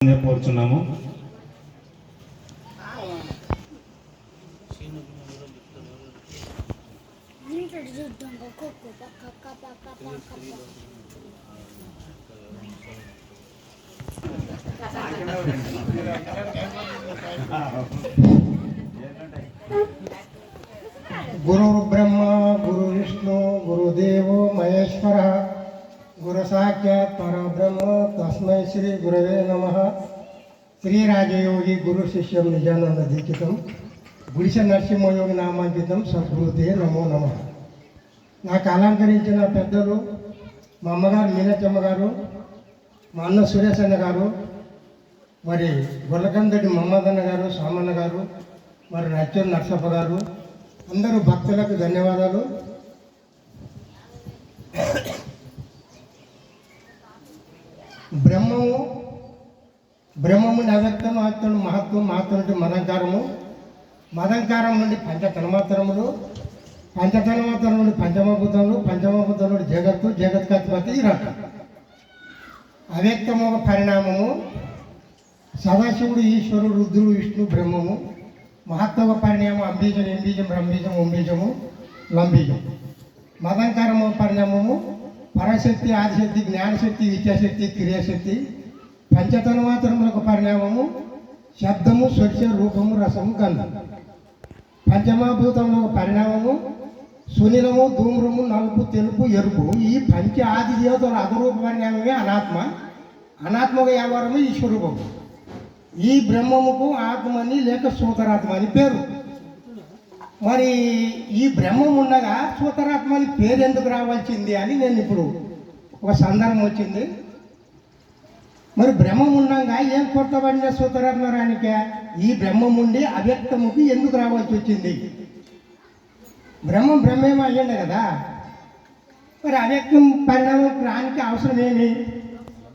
కోరుచున్నాము. గురు బ్రహ్మ గురు విష్ణు గురుదేవో మహేశ్వర గురు సాక్షాత్ పరబ్రహ్మ తస్మై శ్రీ గురవే నమః. శ్రీ రాజయోగి గురు శిష్యం నిజానంద దీక్షితం గుడిస నరసింహయోగి నామాంకితం సద్గురుతే నమో నమః. నాకు అలంకరించిన పెద్దలు మా అమ్మగారు మీనచ్చమ్మ గారు, మా అన్న సురేష్ అన్న గారు, మరి గొల్లకందటి మమ్మదన్న గారు, సామన్న గారు, మరి నచ్చూరు నర్సప్ప గారు, అందరూ భక్తులకు ధన్యవాదాలు. బ్రహ్మము అవ్యక్తం, అవ్యక్తం మహత్వం, మహత్వం నుండి మదంకారము, మదంకారం నుండి పంచతన్మాత్రములు, పంచతన్మాత్రం నుండి పంచమభూతములు, పంచమభూతం నుండి జగత్తు, జగత్కత్పతి రక. అవ్యక్తము ఒక పరిణామము, సదాశివుడు ఈశ్వరుడు రుద్రుడు విష్ణు బ్రహ్మము. మహత్వ పరిణామం అంబీజం, ఎంబీజం, బ్రహ్మీజం, ఓంబీజము, లంబీజం. మదంకారము పరిణామము పరశక్తి, ఆదిశక్తి, జ్ఞానశక్తి, విద్యాశక్తి, క్రియాశక్తి. పంచతన్మాత్రములకు పరిణామము శబ్దము, స్పర్శ, రూపము, రసము, గంధం. పంచమభూతములకు పరిణామము సునీలము, ధూమ్రము, నలుపు, తెలుపు, ఎరుపు. ఈ పంచ ఆది దేవతల అధరూప పరిణామమే అనాత్మ. అనాత్మక వ్యవహారము ఈశ్వరూపము. ఈ బ్రహ్మముకు ఆత్మని లేక సూతరాత్మ అని పేరు. మరి ఈ బ్రహ్మం ఉండగా సూతరాత్మ అని పేరు ఎందుకు రావాల్సింది అని నేను ఇప్పుడు ఒక సందర్భం వచ్చింది. మరి బ్రహ్మం ఉండగా ఏం కొట్టబడిన సూతరాత్మ రానికే ఈ బ్రహ్మం ఉండి అవ్యక్తముకి ఎందుకు రావాల్సి వచ్చింది? బ్రహ్మేమో అయ్యండి కదా. మరి అవ్యక్తం పరిణామం రానికి అవసరం ఏమి?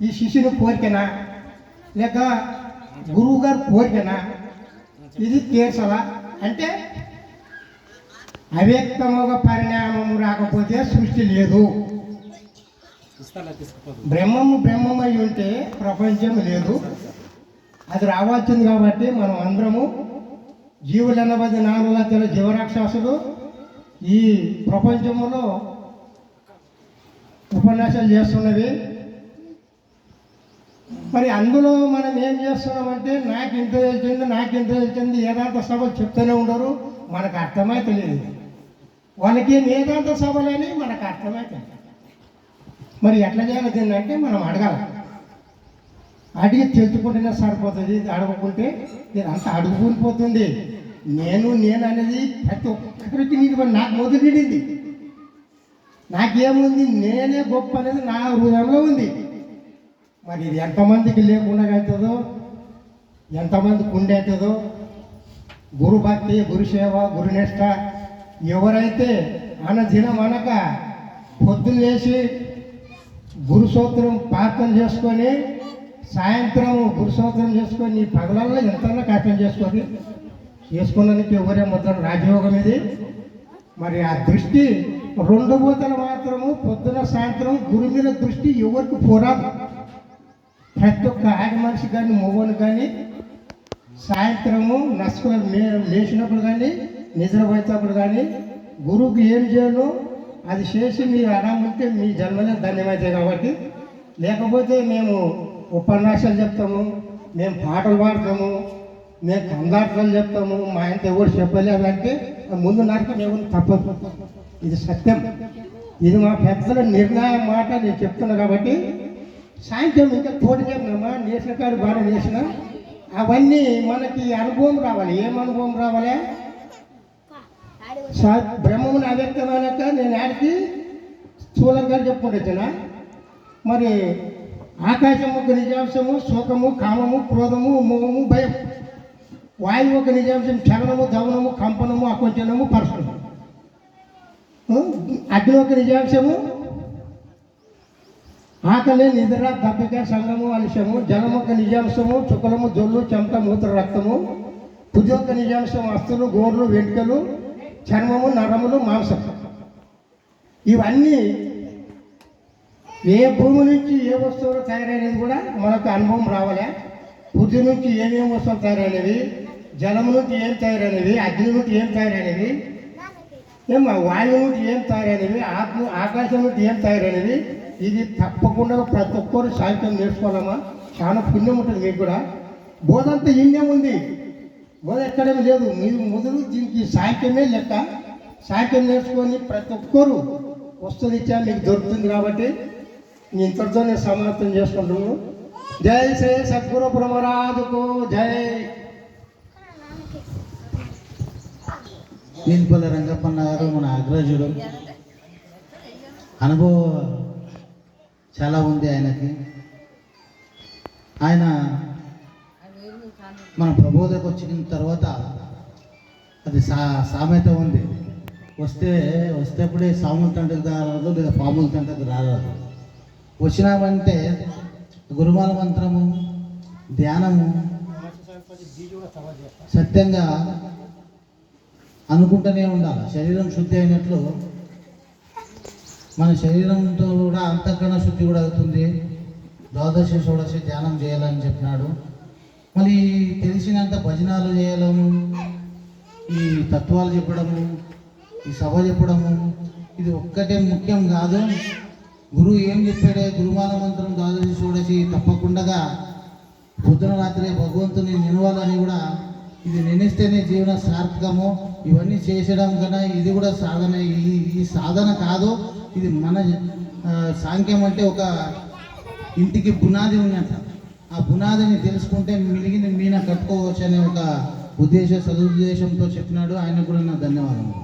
ఈ శిష్యుని కోరికనా లేక గురువు గారు కోరికనా? ఇది తీర్చలా అంటే అవ్యక్తముగా పరిణామం రాకపోతే సృష్టి లేదు. బ్రహ్మము అయి ఉంటే ప్రపంచం లేదు. అది రావాల్సింది కాబట్టి మనం అందరము జీవులు 84 లక్షల జీవరాక్షసులు ఈ ప్రపంచంలో ఉపన్యాసాలు చేస్తున్నవి. మరి అందులో మనం ఏం చేస్తున్నామంటే నాకు ఇంత తెలిసింది వేదాంత సభలు చెప్తూనే ఉండరు, మనకు అర్థమై తెలియదు. వాళ్ళకి వేదాంత సభలని మనకు అర్థమై తెలియదు. మరి ఎట్లా చేయాలి అంటే మనం అడగాలి. అడిగి తెలుసుకుంటేనే సరిపోతుంది. అడగకుంటే నేను అంత అడుగుకునిపోతుంది. నేను అనేది ప్రతి ఒక్కరికి నీకు నాకు మొదలు నిండింది. నాకేముంది, నేనే గొప్ప అనేది నా హృదయంలో ఉంది. మరి ఇది ఎంతమందికి లేకుండా అవుతుందో, ఎంతమందికి ఉండేస్తుందో. గురు భక్తి, గురుసేవ, గురునిష్ట ఎవరైతే దినం అనక పొద్దున్న లేచి గురు సూత్రం ప్రార్థన చేసుకొని సాయంత్రం గురు సూత్రం చేసుకొని పగలల్లో ఎంతన్నా కష్టం చేసుకున్నందుకు ఎవరే ముద్ర రాజయోగం ఇది. మరి ఆ దృష్టి 2 పూటలు మాత్రము పొద్దున సాయంత్రం గురు మీద దృష్టి ఎవరికి పోరాదు. ప్రతి ఒక్క ఆడి మనిషి కానీ మగవానికి కానీ సాయంత్రము నసుకులు లేచినప్పుడు కానీ నిద్రపోయేటప్పుడు కానీ గురువుకి ఏం చేయాలో అది చేసి మీరు అనామంటే మీ జన్మలే ధన్యమవుతాయి. కాబట్టి లేకపోతే మేము ఉపన్యాసాలు చెప్తాము, మేము పాటలు పాడతాము, మేము కందాటలు చెప్తాము, మా ఇంత ఎవరు చెప్పలేదంటే ముందు నరకం ఎవరు తప్పదు. ఇది సత్యం. ఇది మా పెద్దల నిర్ణయం మాట నేను చెప్తున్నా. కాబట్టి సాయంత్రం ఇంకా తోటి చెప్పినామా నేసిన కాడు బాగా నేసిన అవన్నీ మనకి అనుభవం రావాలి. ఏం అనుభవం రావాలి? బ్రహ్మముని అవ్యక్తమైనాక నేను ఆడికి స్థూలంగా చెప్పుకుంటున్నా. మరి ఆకాశం ఒక నిజాంశము, శోకము, కామము, క్రోధము, మోహము, భయం. వాయువు ఒక నిజాంశం, చలనము, దవనము, కంపనము, అకుంచనము, పరశునము. అగ్ని ఒక నిజాంశము, ఆకలి, నిద్ర, దప్పిక, సంగము, అలస్యము. జలము ఒక నిజాంశము, చుక్కలము, జొల్లు, చెమట, మూత్ర, రక్తము. భుజ ఒక నిజాంశం, అస్తులు, గోర్లు, వెంట్రుకలు, చర్మము, నరములు, మాంసం. ఇవన్నీ ఏ భూమి నుంచి ఏ వస్తువులు తయారైనది కూడా మనకు అనుభవం రావాలి. పృథ్వీ నుంచి ఏమేమి వస్తువులు తయారైనవి, జలము నుంచి ఏం తయారైనవి, అగ్ని నుంచి ఏం తయారైనవి, వాయువు నుంచి ఏం తయారైనవి, ఆకాశం నుంచి ఏం తయారైనవి. ఇది తప్పకుండా ప్రతి ఒక్కరు సాహిత్యం నేర్చుకోవాలమ్మా. చాలా పుణ్యం ఉంటుంది మీకు కూడా. బోధ అంతా ఇన్నే ఉంది, బోధ ఎక్కడేమీ లేదు. మీరు మొదలు దీనికి సాహిత్యమే లెక్క. సాహిత్యం నేర్చుకొని ప్రతి ఒక్కరు వస్తునిచ్చా మీకు దొరుకుతుంది. కాబట్టి ఇంతటితో నేను సమాప్తం చేసుకుంటున్నాను. జై శ్రీ సద్గురు బ్రహ్మరాజుకు జై. వీన్పల్లి రంగప్పన్న గారు మన అగ్రజుడు, అనుభవం చాలా ఉంది ఆయనకి. ఆయన మన ప్రబోధకు వచ్చిన తర్వాత అది సామెత ఉంది, వస్తేప్పుడే సాముల తండ్రికి రారాదు, లేదా పాముల తండ్రికి రారాదు. వచ్చినామంటే గురుమాల మంత్రము, ధ్యానము, సత్యంగా అనుకుంటూనే ఉండాలి. శరీరం శుద్ధి అయినట్లు మన శరీరంతో కూడా అంతఃకరణ శుద్ధి కూడా అవుతుంది. ద్వాదశ షోడశ ధ్యానం చేయాలని చెప్పినాడు. మళ్ళీ తెలిసినంత భజనాలు చేయడము, ఈ తత్వాలు చెప్పడము, ఈ సభ చెప్పడము, ఇది ఒక్కటే ముఖ్యం కాదు. గురువు ఏం చెప్పాడే, గురుమాల మంత్రం ద్వాదశ షోడశి తప్పకుండా పొద్దున రాత్రి భగవంతుని నిలవాలని కూడా, ఇది నిలిస్తేనే జీవన సార్థకము. ఇవన్నీ చేసడం కన్నా ఇది కూడా సాధన. ఈ సాధన కాదు, ఇది మన సాంఖ్యం అంటే ఒక ఇంటికి పునాది ఉన్నట్ట. ఆ పునాదిని తెలుసుకుంటే మిగిలిన మీన కట్టుకోవచ్చు అనే ఒక సదుద్దేశంతో చెప్పినాడు. ఆయనకు కూడా నా ధన్యవాదాలు.